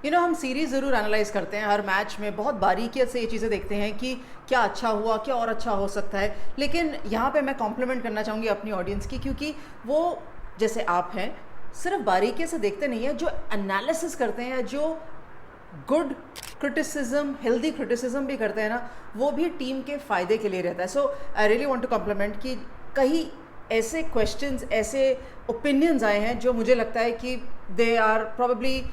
हम सीरीज़ ज़रूर एनालाइज़ करते हैं हर मैच में, बहुत बारीकियत से ये चीज़ें देखते हैं कि क्या अच्छा हुआ, क्या और अच्छा हो सकता है। लेकिन यहाँ पे मैं कॉम्प्लीमेंट करना चाहूँगी अपनी ऑडियंस की, क्योंकि वो जैसे आप हैं सिर्फ बारीकी से देखते नहीं हैं, जो एनालिसिस करते हैं, जो गुड क्रिटिसिज्म, हेल्दी क्रिटिसिज्म भी करते हैं ना, वो भी टीम के फ़ायदे के लिए रहता है। So I really want to compliment कि कहीं ऐसे क्वेश्चंस, ऐसे ओपिनियंस आए हैं जो मुझे लगता है कि they are probably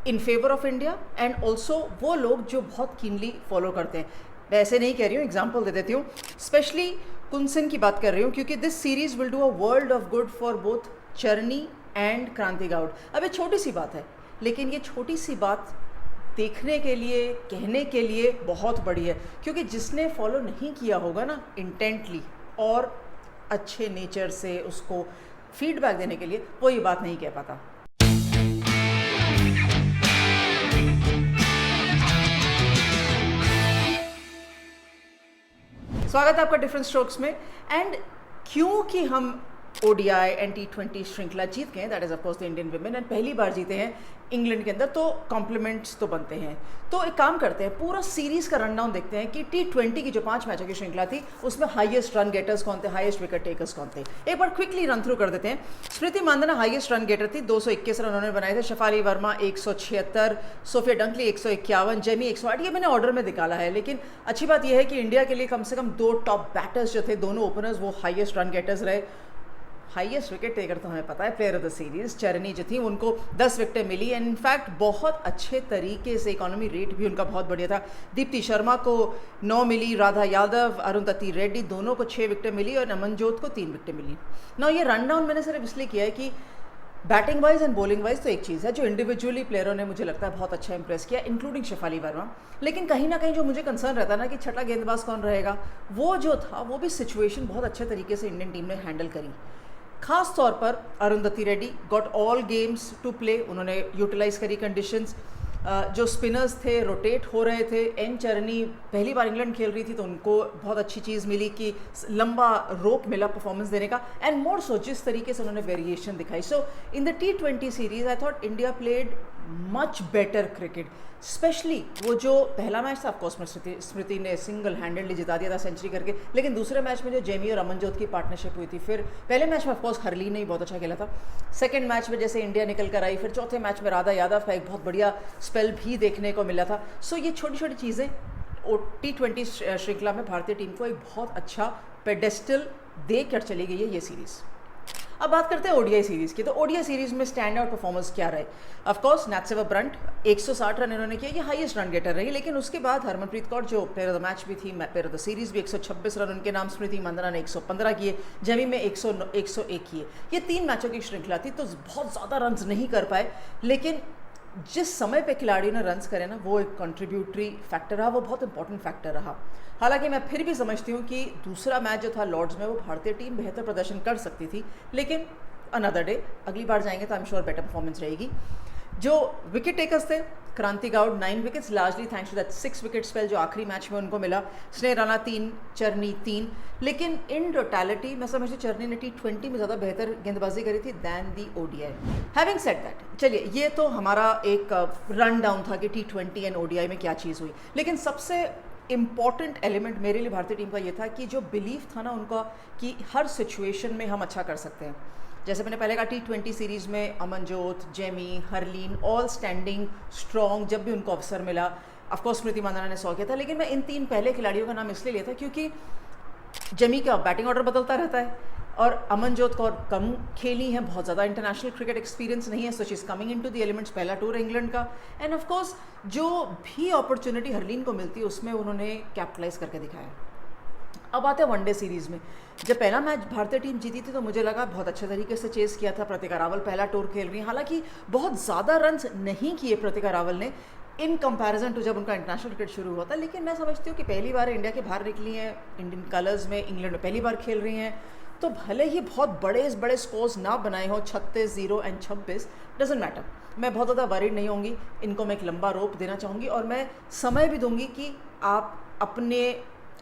in favour of India, and also वो लोग जो बहुत कीनली फॉलो करते हैं। मैं ऐसे नहीं कह रही हूँ, एग्जाम्पल दे देती हूँ। स्पेशली कुनसिन की बात कर रही हूँ, क्योंकि this series will do a world of good for both चरनी एंड क्रांति गाउड। अब ये छोटी सी बात है, लेकिन ये छोटी सी बात देखने के लिए, कहने के लिए बहुत बड़ी है, क्योंकि जिसने फॉलो नहीं किया होगा ना इंटेंटली और अच्छे नेचर से उसको फीडबैक देने के लिए, वो ये बात नहीं कह पाता। स्वागत है आपका डिफरेंट स्ट्रोक्स में। एंड क्योंकि हम ओडीआई एंड T20 श्रृंखला जीत गए, that is of course the Indian women, and पहली बार जीते हैं इंग्लैंड के अंदर, तो कॉम्प्लीमेंट्स तो बनते हैं। तो एक काम करते हैं, पूरा सीरीज़ का रनडाउन देखते हैं कि T20 की जो 5 मैचों की श्रृंखला थी उसमें हाईएस्ट रन गेटर्स कौन थे, हाईएस्ट विकेट टेकर्स कौन थे। एक बार क्विकली रन थ्रू कर देते हैं। Smriti Mandhana highest run getter थी, 221 रन उन्होंने बनाए थे। Shafali Verma 176, Sophia Dunkley 151, Jemi 108। ये मैंने ऑर्डर में निकाला है, लेकिन अच्छी बात यह है कि इंडिया के लिए कम से कम 2 टॉप बैटर्स जो थे, दोनों ओपनर्स, वो हाईएस्ट रन गेटर्स रहे। हाईएस्ट विकेट टेकर तो हमें पता है, प्लेयर ऑफ द सीरीज चरनी जो थी, उनको 10 विकेटें मिली, एंड इनफैक्ट बहुत अच्छे तरीके से इकोनॉमी रेट भी उनका बहुत बढ़िया था। दीप्ति शर्मा को 9 मिली, राधा यादव, अरुंधति रेड्डी दोनों को 6 विकेटें मिली, और अमनजोत को 3 विकेटें मिली। ना ये रन डाउन मैंने सिर्फ इसलिए किया है कि batting wise and bowling wise तो एक चीज़ है, जो इंडिविजुअली प्लेयरों ने मुझे लगता है बहुत अच्छा इंप्रेस किया, इंक्लूडिंग शेफाली वर्मा। लेकिन कहीं ना कहीं जो मुझे कंसर्न रहता ना कि छठा गेंदबाज कौन रहेगा, वो जो था, वो भी सिचुएशन बहुत अच्छे तरीके से इंडियन टीम ने हैंडल करी। खास तौर पर Arundhati Reddy got all games to play, उन्होंने यूटिलाइज करी कंडीशंस। जो स्पिनर्स थे रोटेट हो रहे थे। एन चरनी पहली बार इंग्लैंड खेल रही थी, तो उनको बहुत अच्छी चीज़ मिली कि लंबा रोप मिला परफॉर्मेंस देने का, एंड मोर सो जिस तरीके से उन्होंने वेरिएशन दिखाई। So in the T20 series I thought India played much better cricket. Specially वो जो पहला मैच था, ऑफकोर्स स्मृति ने सिंगल हैंडेडली जिता दिया था सेंचुरी करके, लेकिन दूसरे मैच में जो जेमी और अमनजोत की पार्टनरशिप हुई थी, फिर पहले मैच में ऑफकोर्स हरलीन ने ही बहुत अच्छा खेला था, सेकंड मैच में जैसे इंडिया निकल कर आई, फिर चौथे मैच में राधा यादव का एक बहुत बढ़िया स्पेल भी देखने को मिला था। सो ये छोटी छोटी चीज़ें T20 श्रृंखला में भारतीय टीम को एक बहुत अच्छा पेडेस्टल दे कर चली गई है ये सीरीज़। अब बात करते हैं ओडीआई सीरीज़ की। तो ओडीआई सीरीज़ में स्टैंड आउट परफॉर्मेंस क्या रहे? ऑफकोर्स नैथसेवा ब्रंट 160 रन इन्होंने किए, ये हाईएस्ट रन गेटर रही, लेकिन उसके बाद हरमनप्रीत कौर जो प्लेयर ऑफ द मैच भी थी, प्लेयर ऑफ द सीरीज़ भी, 126 रन उनके नाम। स्मृति मांधाना ने 115 किए, जेमी में 101 किए। ये 3 मैचों की श्रृंखला थी, तो बहुत ज़्यादा रन नहीं कर पाए, लेकिन जिस समय पे खिलाड़ियों ने रन्स करे ना, वो एक कंट्रीब्यूटरी फैक्टर रहा, वो बहुत इंपॉर्टेंट फैक्टर रहा। हालांकि मैं फिर भी समझती हूँ कि दूसरा मैच जो था लॉर्ड्स में, वो भारतीय टीम बेहतर प्रदर्शन कर सकती थी, लेकिन अनदर डे, अगली बार जाएंगे तो I am sure better performance रहेगी। जो विकेट टेकर्स थे, Kranti Goud 9 wickets, largely thanks to that 6 wicket spell जो आखिरी मैच में उनको मिला। स्नेह राणा 3, चरनी 3, लेकिन इन टोटलिटी मैं समझती हूँ चरनी ने T20 में ज़्यादा बेहतर गेंदबाजी करी थी than the ODI. Having said that, चलिए ये तो हमारा एक रन डाउन था कि T20 एंड ओडीआई में क्या चीज़ हुई, लेकिन सबसे इम्पॉर्टेंट एलिमेंट मेरे लिए भारतीय टीम का ये था कि जो बिलीफ था ना उनका कि हर सिचुएशन में हम अच्छा कर सकते हैं। जैसे मैंने पहले कहा, T20 सीरीज़ में Amanjot, Jamie, Harleen all standing strong जब भी उनको अवसर मिला। ऑफकोर्स स्मृति मांधाना ने 100 किया था, लेकिन मैं इन 3 पहले खिलाड़ियों का नाम इसलिए लिया था क्योंकि जेमी का बैटिंग ऑर्डर बदलता रहता है, और अमनजोत कौर कम खेली हैं, बहुत ज़्यादा इंटरनेशनल क्रिकेट एक्सपीरियंस नहीं है, so she is coming into the elements, पहला टूर है इंग्लैंड का। एंड ऑफकोर्स जो भी अपॉर्चुनिटी हरलीन को मिलती है उसमें उन्होंने कैपिटलाइज करके दिखाया। अब आते हैं वनडे सीरीज़ में। जब पहला मैच भारतीय टीम जीती थी तो मुझे लगा बहुत अच्छे तरीके से चेस किया था। प्रतिका रावल पहला टूर खेल रही हैं, हालांकि बहुत ज़्यादा रन्स नहीं किए प्रतिका रावल ने इन कंपैरिजन टू जब उनका इंटरनेशनल क्रिकेट शुरू हुआ था, लेकिन मैं समझती हूँ कि पहली बार इंडिया के बाहर निकली हैं, इंडियन कलर्स में इंग्लैंड में पहली बार खेल रही हैं, तो भले ही बहुत बड़े स्कोर्स ना बनाए हों, 36-0 एंड 26, डजेंट मैटर। मैं बहुत ज़्यादा वरीड नहीं होंगी, इनको मैं एक लंबा रोप देना चाहूँगी, और मैं समय भी दूंगी कि आप अपने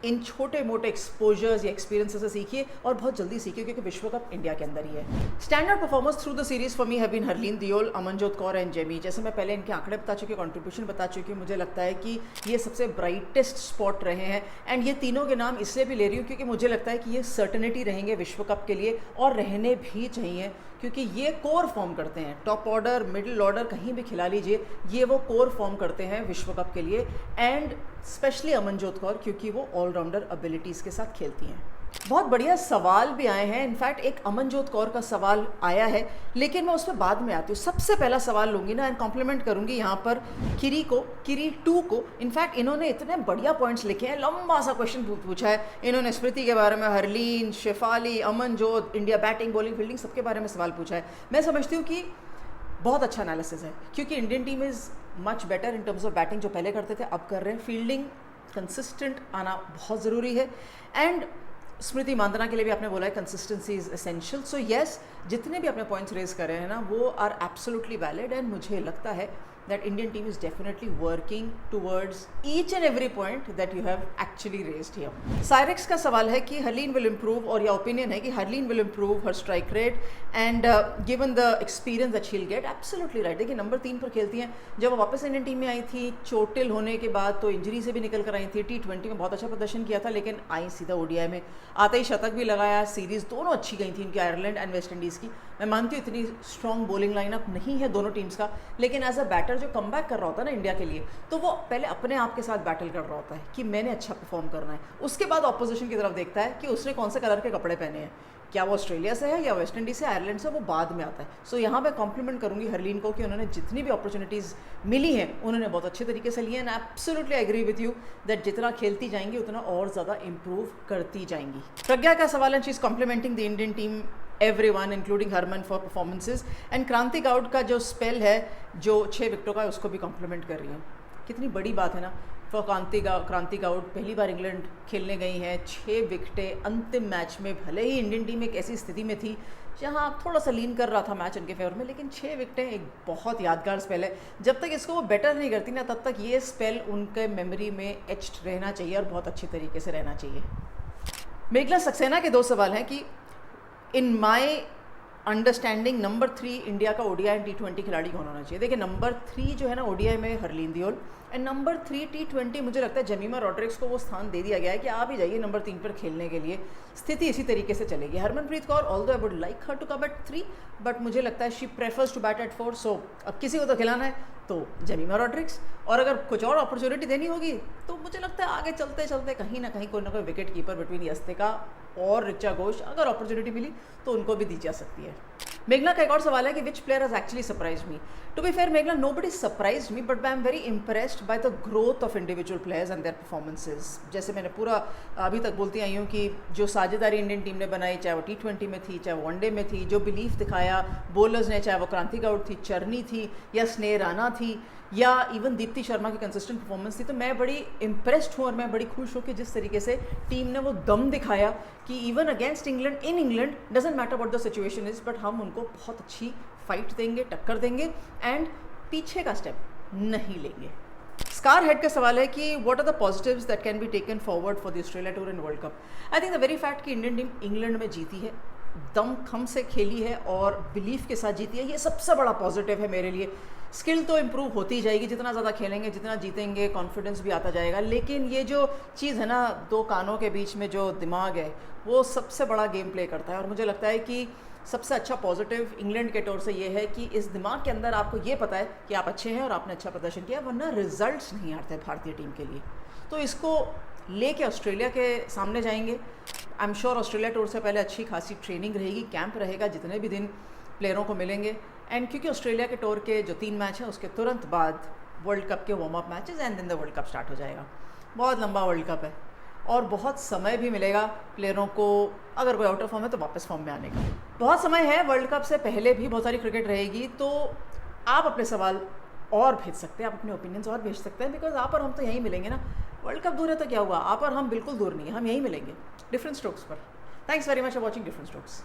इन छोटे मोटे एक्सपोजर्स या एक्सपीरियंसेस से सीखिए और बहुत जल्दी सीखिए, क्योंकि विश्व कप इंडिया के अंदर ही है। Standard performers through the series for me have been Harleen Deol, Amanjot Kaur and Jemi. जैसे मैं पहले इनके आंकड़े बता चुकी हूँ, कंट्रीब्यूशन बता चुकी हूँ, मुझे लगता है कि ये सबसे ब्राइटेस्ट स्पॉट रहे हैं। एंड ये तीनों के नाम इसलिए भी ले रही हूँ क्योंकि मुझे लगता है कि ये सर्टेनिटी रहेंगे विश्व कप के लिए, और रहने भी चाहिए, क्योंकि ये कोर फॉर्म करते हैं। टॉप ऑर्डर, मिडिल ऑर्डर, कहीं भी खिला लीजिए, ये वो कोर फॉर्म करते हैं विश्व कप के लिए। एंड स्पेशली अमनजोत कौर, क्योंकि वो ऑलराउंडर एबिलिटीज़ के साथ खेलती हैं। बहुत बढ़िया सवाल भी आए हैं। इनफैक्ट एक अमनजोत कौर का सवाल आया है, लेकिन मैं उस पर बाद में आती हूँ। सबसे पहला सवाल लूँगी ना, एंड कॉम्प्लीमेंट करूँगी यहाँ पर किरी को, किरी 2 को। इनफैक्ट इन्होंने इतने बढ़िया पॉइंट्स लिखे हैं, लंबा सा क्वेश्चन पूछा है इन्होंने स्मृति के बारे में, Harleen, Shafali, Amanjot, India batting, bowling, fielding, सबके बारे में सवाल पूछा है। मैं समझती हूँ कि बहुत अच्छा एनालिसिस है, क्योंकि Indian team is much better in terms of batting. जो पहले करते थे अब कर रहे हैं। फील्डिंग कंसिस्टेंट आना बहुत ज़रूरी है। एंड स्मृति मांदना के लिए भी आपने बोला है consistency is essential. So yes, जितने भी अपने पॉइंट्स रेज कर रहे हैं ना, वो आर एब्सोल्युटली वैलिड। एंड मुझे लगता है that Indian team is definitely working towards each and every point that you have actually raised here. Cyrex का सवाल है कि हरलीन will improve, और या opinion है कि Harleen will improve her strike rate and given the experience that she'll get. Absolutely right. देखिए number 3 पर खेलती हैं। जब वो वापस इंडियन टीम में आई थी चोटिल होने के बाद, तो इंजरी से भी निकल कर आई थी। T20 में बहुत अच्छा प्रदर्शन किया था, लेकिन आई सीधा ODI में, आते ही शतक भी लगाया। सीरीज़ दोनों अच्छी गई थी इनकी, आयरलैंड एंड वेस्ट इंडीज़ की। मैं मानती हूँ इतनी स्ट्रॉन्ग बॉलिंग लाइनअप नहीं है दोनों टीम्स का, लेकिन एज अ बैटर जो कमबैक कर रहा होता है ना इंडिया के लिए, तो वो पहले अपने आप के साथ बैटल कर रहा होता है कि मैंने अच्छा परफॉर्म करना है। उसके बाद ऑपोजिशन की तरफ देखता है कि उसने कौन से कलर के कपड़े पहने हैं, क्या वो ऑस्ट्रेलिया से है या वेस्ट इंडीज से, आयरलैंड से, वो बाद में आता है। सो यहाँ मैं कॉम्प्लीमेंट करूँगी हरलीन को कि उन्होंने जितनी भी अपॉर्चुनिटीज़ मिली हैं उन्होंने बहुत अच्छे तरीके से लिए। And absolutely agree with you that जितना खेलती जाएंगी उतना और ज़्यादा इंप्रूव करती जाएंगी। प्रज्ञा का सवाल है, she is complimenting the Indian team everyone including Harman for performances. And Kranti Goud का जो स्पेल है, जो 6 विकेटों का है, उसको भी कॉम्प्लीमेंट कर रही है। कितनी बड़ी बात है ना फॉर क्रांति गाउड। पहली बार इंग्लैंड खेलने गई हैं, 6 विकेटें अंतिम मैच में। भले ही इंडियन टीम एक ऐसी स्थिति में थी जहाँ थोड़ा सा लीन कर रहा था मैच उनके फेवर में, लेकिन 6 विकेटें एक बहुत यादगार स्पेल है। जब तक इसको वो बेटर नहीं करती ना, तब तक ये स्पेल उनके मेमोरी में एच्ड रहना चाहिए और बहुत अच्छी तरीके से रहना चाहिए। मेघला सक्सेना के 2 सवाल हैं कि इन माई अंडरस्टैंडिंग नंबर 3 इंडिया का ODI एंड T20 खिलाड़ी कौन होना चाहिए। देखिए नंबर 3 जो है ना ODI में Harleen Deol, and number 3 T20 मुझे लगता है जमीमा रॉड्रिक्स को वो स्थान दे दिया गया है कि आप ही जाइए नंबर 3 पर खेलने के लिए। स्थिति इसी तरीके से चलेगी। Harmanpreet Kaur, although I would like her to come at 3, but मुझे लगता है she prefers to bat at 4। So अब किसी को तो खिलाना है तो जमीमा रॉड्रिक्स, और अगर कुछ और अपॉर्चुनिटी देनी होगी तो मुझे लगता है आगे चलते चलते कहीं ना कहीं कोई ना कोई विकेट कीपर बिटवीन यस्तिका और ऋचा घोष, अगर अपॉर्चुनिटी मिली तो उनको भी दी जा सकती है। मेघना का एक और सवाल है कि which player has actually surprise me. To be fair मेघना, nobody surprise me, but I am very impressed by the growth of individual players and their performances. जैसे मैंने पूरा अभी तक बोलती आई हूँ कि जो साझेदारी इंडियन टीम ने बनाई, चाहे वो T20 में थी, चाहे वो वनडे में थी, जो बिलीफ दिखाया बॉलर्स ने, चाहे वो क्रांति गाउड थी, चरनी थी, या स्नेह राणा थी, या इवन दीप्ति शर्मा की कंसिस्टेंट परफॉर्मेंस थी, तो मैं बड़ी इम्प्रेस्ड हूँ और मैं बड़ी खुश हूँ कि जिस तरीके से टीम ने वो दम दिखाया कि even against England, in England, doesn't matter what the situation is, but हम उनको बहुत अच्छी फाइट देंगे, टक्कर देंगे एंड पीछे का स्टेप नहीं लेंगे। स्कार हेड का सवाल है कि what are the positives that can be taken forward for the Australia tour and world cup. I think the very fact कि इंडियन टीम इंग्लैंड में जीती है, दम खम से खेली है और बिलीफ के साथ जीती है, ये सबसे बड़ा पॉजिटिव है मेरे लिए। स्किल तो इम्प्रूव होती जाएगी, जितना ज़्यादा खेलेंगे, जितना जीतेंगे, कॉन्फिडेंस भी आता जाएगा, लेकिन ये जो चीज़ है ना, 2 कानों के बीच में जो दिमाग है, वो सबसे बड़ा गेम प्ले करता है। और मुझे लगता है कि सबसे अच्छा पॉजिटिव इंग्लैंड के तौर से ये है कि इस दिमाग के अंदर आपको ये पता है कि आप अच्छे हैं और आपने अच्छा प्रदर्शन किया, वरना रिजल्ट्स नहीं आते भारतीय टीम के लिए। तो इसको लेके ऑस्ट्रेलिया के सामने जाएंगे। आई एम श्योर ऑस्ट्रेलिया टूर से पहले अच्छी खासी ट्रेनिंग रहेगी, कैंप रहेगा, जितने भी दिन प्लेयरों को मिलेंगे। एंड क्योंकि ऑस्ट्रेलिया के टूर के जो 3 मैच हैं उसके तुरंत बाद वर्ल्ड कप के warm up matches and then the world cup start हो जाएगा। बहुत लंबा वर्ल्ड कप है और बहुत समय भी मिलेगा प्लेयरों को, अगर कोई आउट ऑफ फॉर्म है तो वापस फॉर्म में आने का बहुत समय है। वर्ल्ड कप से पहले भी बहुत सारी क्रिकेट रहेगी, तो आप अपने सवाल और भेज सकते हैं, आप अपने ओपिनियंस और भेज सकते हैं, बिकॉज आप और हम तो यहीं मिलेंगे ना। वर्ल्ड कप दूर है तो क्या हुआ, आप और हम बिल्कुल दूर नहीं है, हम यहीं मिलेंगे डिफरेंट स्ट्रोक्स पर। Thanks very much for watching different strokes.